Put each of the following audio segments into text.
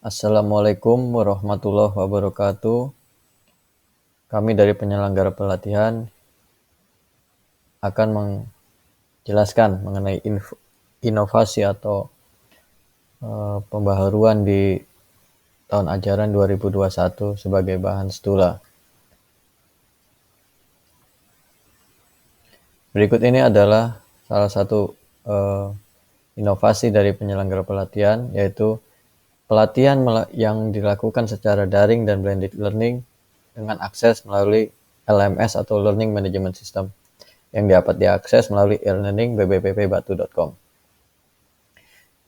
Assalamualaikum warahmatullahi wabarakatuh. Kami dari penyelenggara pelatihan akan menjelaskan mengenai inovasi atau pembaharuan di tahun ajaran 2021 sebagai bahan stula. Berikut ini adalah salah satu inovasi dari penyelenggara pelatihan, yaitu pelatihan yang dilakukan secara daring dan blended learning dengan akses melalui LMS atau Learning Management System yang dapat diakses melalui e-learning.bbppbatu.com.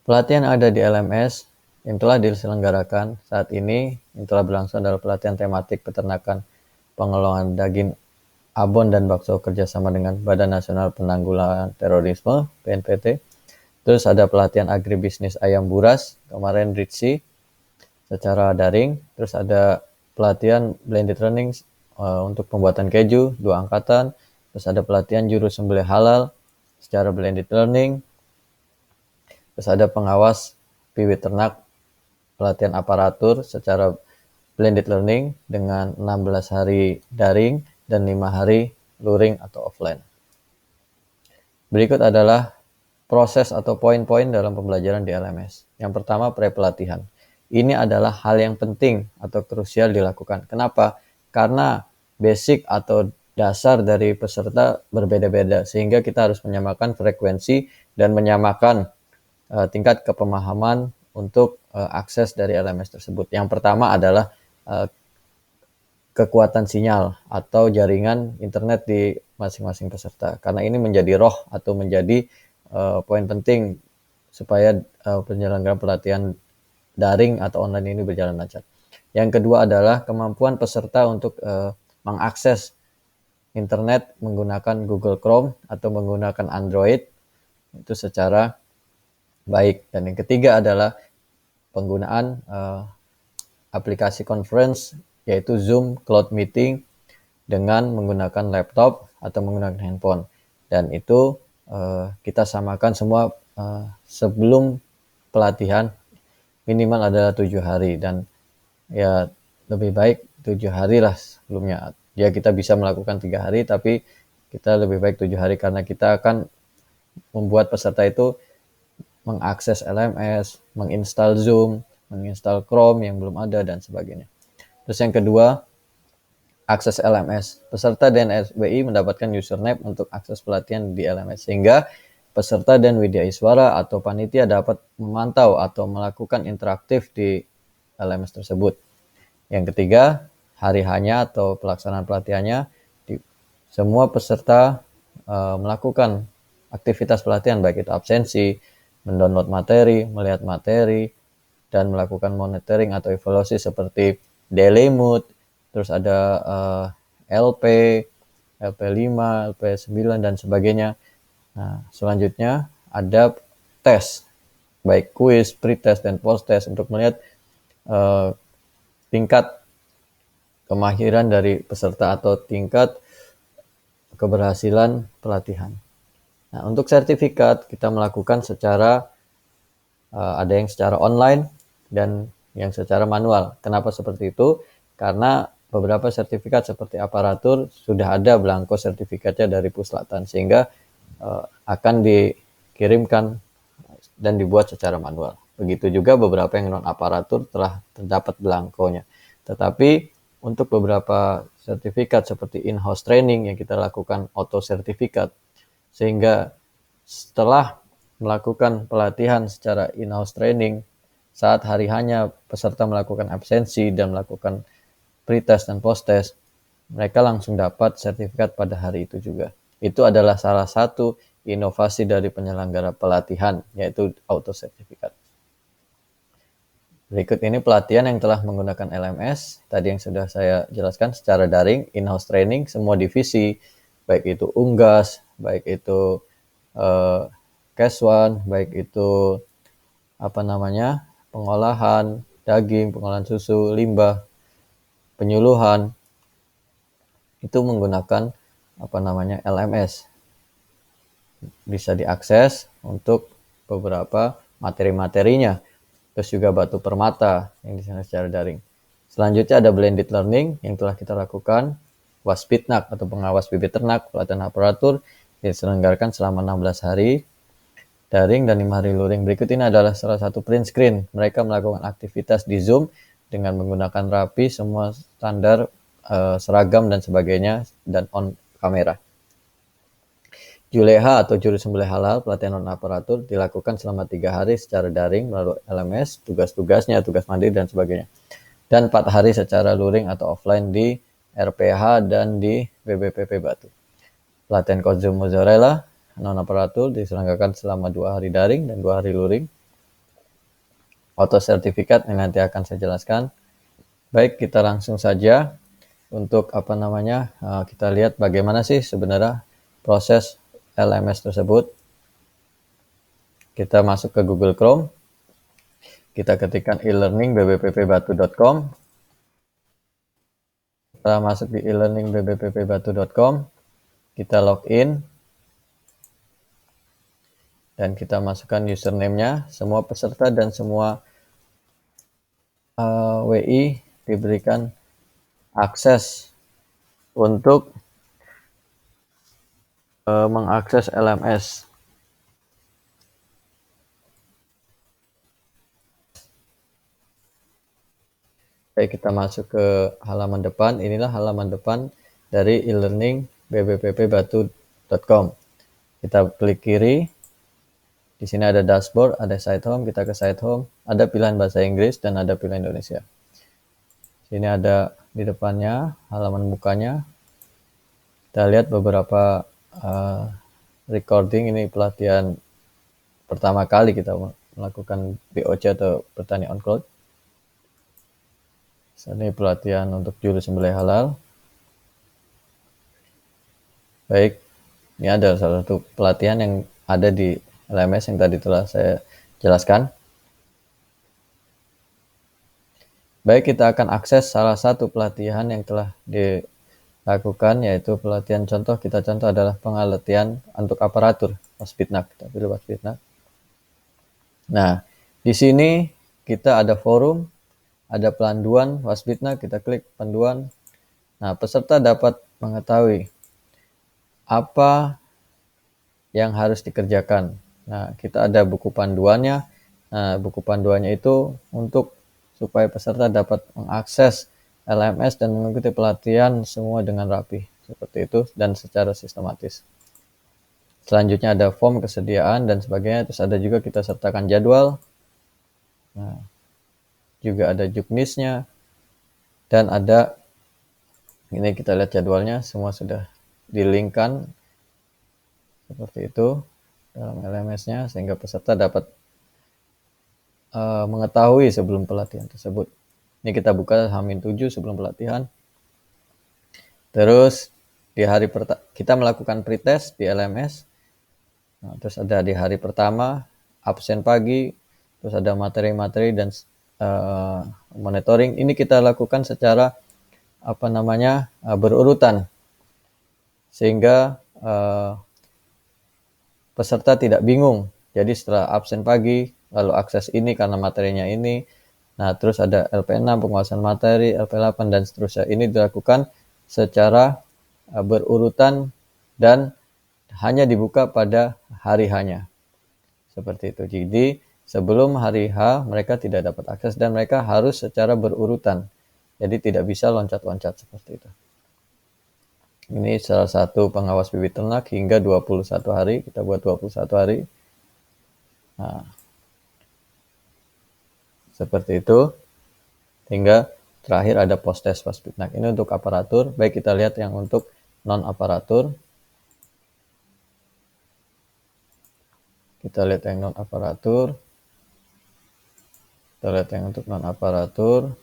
Pelatihan yang ada di LMS yang telah diselenggarakan saat ini yang telah berlangsung adalah pelatihan tematik peternakan pengelolaan daging abon dan bakso kerjasama dengan Badan Nasional Penanggulangan Terorisme (BNPT). Terus ada pelatihan agribisnis ayam buras kemarin RITSI secara daring. Terus ada pelatihan blended learning untuk pembuatan keju 2 angkatan. Terus ada pelatihan juru sembelih halal secara blended learning. Terus ada pengawas bibit ternak pelatihan aparatur secara blended learning dengan 16 hari daring dan 5 hari luring atau offline. Berikut adalah proses atau poin-poin dalam pembelajaran di LMS. Yang pertama, pre-pelatihan. Ini adalah hal yang penting atau krusial dilakukan. Kenapa? Karena basic atau dasar dari peserta berbeda-beda, sehingga kita harus menyamakan frekuensi dan menyamakan tingkat kepemahaman untuk akses dari LMS tersebut. Yang pertama adalah kekuatan sinyal atau jaringan internet di masing-masing peserta, karena ini menjadi roh atau menjadi poin penting supaya penyelenggaraan pelatihan daring atau online ini berjalan lancar. Yang kedua adalah kemampuan peserta untuk mengakses internet menggunakan Google Chrome atau menggunakan Android itu secara baik. Dan yang ketiga adalah penggunaan aplikasi conference yaitu Zoom Cloud Meeting dengan menggunakan laptop atau menggunakan handphone. Dan itu kita samakan semua sebelum pelatihan minimal adalah 7 hari, dan ya lebih baik 7 hari lah sebelumnya. Ya kita bisa melakukan 3 hari, tapi kita lebih baik 7 hari karena kita akan membuat peserta itu mengakses LMS, menginstal Zoom, menginstal Chrome yang belum ada dan sebagainya. Terus yang kedua, akses LMS. Peserta dan SBI mendapatkan username untuk akses pelatihan di LMS, sehingga peserta dan widyaswara atau panitia dapat memantau atau melakukan interaktif di LMS tersebut. Yang ketiga, hari hanya atau pelaksanaan pelatihannya, semua peserta melakukan aktivitas pelatihan, baik itu absensi, mendownload materi, melihat materi, dan melakukan monitoring atau evaluasi seperti daily mood, terus ada LP, LP5, LP9 dan sebagainya. Nah, selanjutnya ada tes, baik kuis, pre-test dan post-test untuk melihat tingkat kemahiran dari peserta atau tingkat keberhasilan pelatihan. Nah, untuk sertifikat kita melakukan secara ada yang secara online dan yang secara manual. Kenapa seperti itu? Karena beberapa sertifikat seperti aparatur sudah ada belangko sertifikatnya dari Puslatan, sehingga akan dikirimkan dan dibuat secara manual. Begitu juga beberapa yang non aparatur telah terdapat belangkonya. Tetapi untuk beberapa sertifikat seperti in-house training yang kita lakukan auto sertifikat, sehingga setelah melakukan pelatihan secara in-house training, saat hari hanya peserta melakukan absensi dan melakukan pre-test dan post-test, mereka langsung dapat sertifikat pada hari itu juga. Itu adalah salah satu inovasi dari penyelenggara pelatihan, yaitu auto sertifikat. Berikut ini pelatihan yang telah menggunakan LMS, tadi yang sudah saya jelaskan secara daring, in-house training, semua divisi, baik itu Unggas, baik itu Keswan, baik itu pengolahan daging, pengolahan susu, limbah, penyuluhan, itu menggunakan LMS. Bisa diakses untuk beberapa materi-materinya. terus juga Batu Permata yang di sana secara daring. Selanjutnya ada blended learning yang telah kita lakukan, Waspitnak atau pengawas bibit ternak, pelatihan aparatur diselenggarakan selama 16 hari daring dan 5 hari luring. Berikut ini adalah salah satu print screen. Mereka melakukan aktivitas di Zoom dengan menggunakan rapi, semua standar, seragam dan sebagainya, dan on kamera. Juleha atau juru sembelih halal pelatihan non aparatur dilakukan selama 3 hari secara daring melalui LMS, tugas-tugasnya, tugas mandiri dan sebagainya. Dan 4 hari secara luring atau offline di RPH dan di BBPP Batu. Pelatihan Kozum Mozzarella non aparatur diselenggarakan selama 2 hari daring dan 2 hari luring. Auto sertifikat yang nanti akan saya jelaskan. Baik, kita langsung saja untuk kita lihat bagaimana sih sebenarnya proses LMS tersebut. Kita masuk ke Google Chrome, kita ketikkan e-learning.bbppbatu.com. Setelah masuk di e-learning.bbppbatu.com, kita login dan kita masukkan username-nya. Semua peserta dan semua WI diberikan akses untuk mengakses LMS. Baik, kita masuk ke halaman depan. Inilah halaman depan dari e-learning.bbppbatu.com. Kita klik kiri. Di sini ada dashboard, ada site home. Kita ke site home. Ada pilihan bahasa Inggris dan ada pilihan Indonesia. Sini ada di depannya halaman mukanya. Kita lihat beberapa recording. Ini pelatihan pertama kali kita melakukan BOC atau Petani on Cloud. Ini pelatihan untuk juru sembelih halal. Baik, ini ada salah satu pelatihan yang ada di LMS yang tadi telah saya jelaskan. Baik, kita akan akses salah satu pelatihan yang telah dilakukan, yaitu pelatihan contoh. Kita contoh adalah pengelatihan untuk aparatur, Waspitnak. Kita pilih Waspitnak. Nah, di sini kita ada forum, ada panduan Waspitnak, kita klik panduan. Nah, peserta dapat mengetahui apa yang harus dikerjakan. Nah, kita ada buku panduannya. Nah, buku panduannya itu untuk supaya peserta dapat mengakses LMS dan mengikuti pelatihan semua dengan rapi. Seperti itu dan secara sistematis. Selanjutnya ada form kesediaan dan sebagainya. Terus ada juga kita sertakan jadwal. Nah, juga ada juknisnya. Dan ada, ini kita lihat jadwalnya, semua sudah di-linkkan seperti itu dalam LMS-nya sehingga peserta dapat mengetahui sebelum pelatihan tersebut. Ini kita buka H-7 sebelum pelatihan. Terus di hari pertama kita melakukan pretest di LMS. Nah, terus ada di hari pertama absen pagi, terus ada materi-materi dan monitoring. Ini kita lakukan secara berurutan sehingga peserta tidak bingung. Jadi setelah absen pagi, lalu akses ini karena materinya ini. Nah, terus ada LP6, penguasaan materi, LP8, dan seterusnya. Ini dilakukan secara berurutan dan hanya dibuka pada hari H-nya. Seperti itu. Jadi, sebelum hari H, mereka tidak dapat akses dan mereka harus secara berurutan. Jadi, tidak bisa loncat-loncat seperti itu. Ini salah satu pengawas bibit ternak hingga 21 hari. Kita buat 21 hari. Nah, seperti itu. Hingga terakhir ada post-test Waspitnak. Ini untuk aparatur. Baik, kita lihat yang untuk non-aparatur. Kita lihat yang non-aparatur. Kita lihat yang untuk non-aparatur.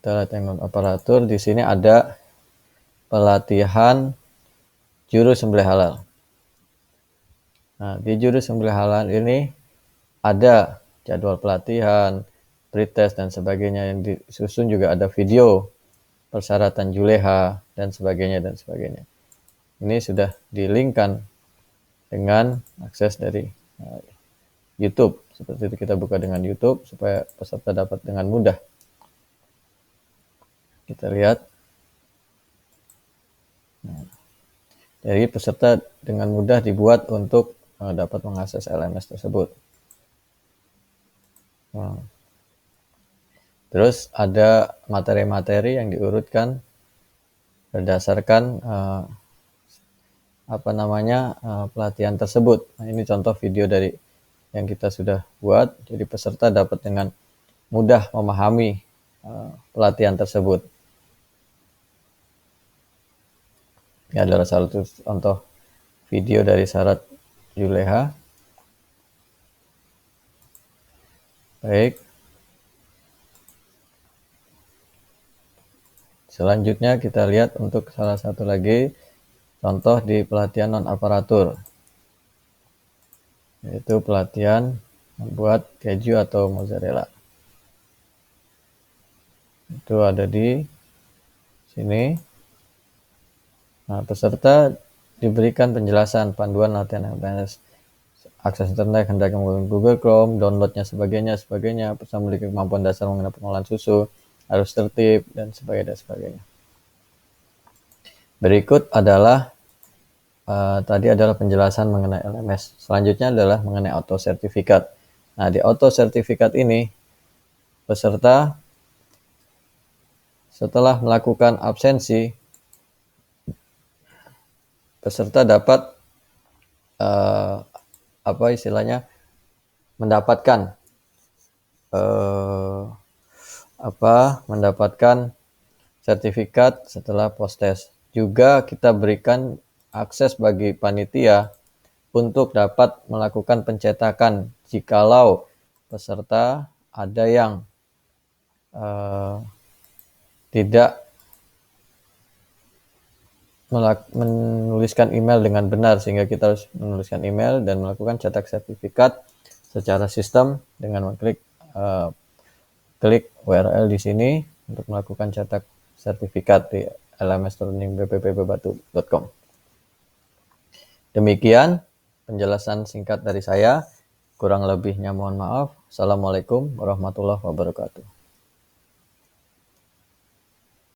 Kita lihat yang non-aparatur. Di sini ada pelatihan juru sembelih halal. Nah, di juru sembelih halal ini ada jadwal pelatihan, pretest dan sebagainya. Yang disusun juga ada video, persyaratan juleha dan sebagainya dan sebagainya. Ini sudah di-linkkan dengan akses dari YouTube Seperti itu kita buka dengan YouTube supaya peserta dapat dengan mudah. Kita lihat. Nah, jadi peserta dengan mudah dibuat untuk dapat mengakses LMS tersebut. Nah, terus ada materi-materi yang diurutkan berdasarkan pelatihan tersebut. Nah, ini contoh video dari yang kita sudah buat. Jadi peserta dapat dengan mudah memahami pelatihan tersebut. Ini adalah salah satu contoh video dari Sarat Juleha. Baik. Selanjutnya kita lihat untuk salah satu lagi contoh di pelatihan non-aparatur, yaitu pelatihan membuat keju atau mozzarella. Itu ada di sini. Nah, peserta diberikan penjelasan panduan latihan LMS, akses internet, hendaknya menggunakan Google Chrome, downloadnya sebagainya, peserta memiliki kemampuan dasar mengenai pengolahan susu, harus tertib, dan sebagainya. Berikut adalah tadi adalah penjelasan mengenai LMS. Selanjutnya adalah mengenai auto sertifikat. Nah, di auto sertifikat ini peserta setelah melakukan absensi, peserta dapat mendapatkan sertifikat setelah post test. Juga kita berikan akses bagi panitia untuk dapat melakukan pencetakan jikalau peserta ada yang tidak menuliskan email dengan benar, sehingga kita harus menuliskan email dan melakukan cetak sertifikat secara sistem dengan mengklik klik URL di sini untuk melakukan cetak sertifikat di lmslearningbppbatu.com. Demikian penjelasan singkat dari saya. Kurang lebihnya mohon maaf. Assalamualaikum warahmatullahi wabarakatuh.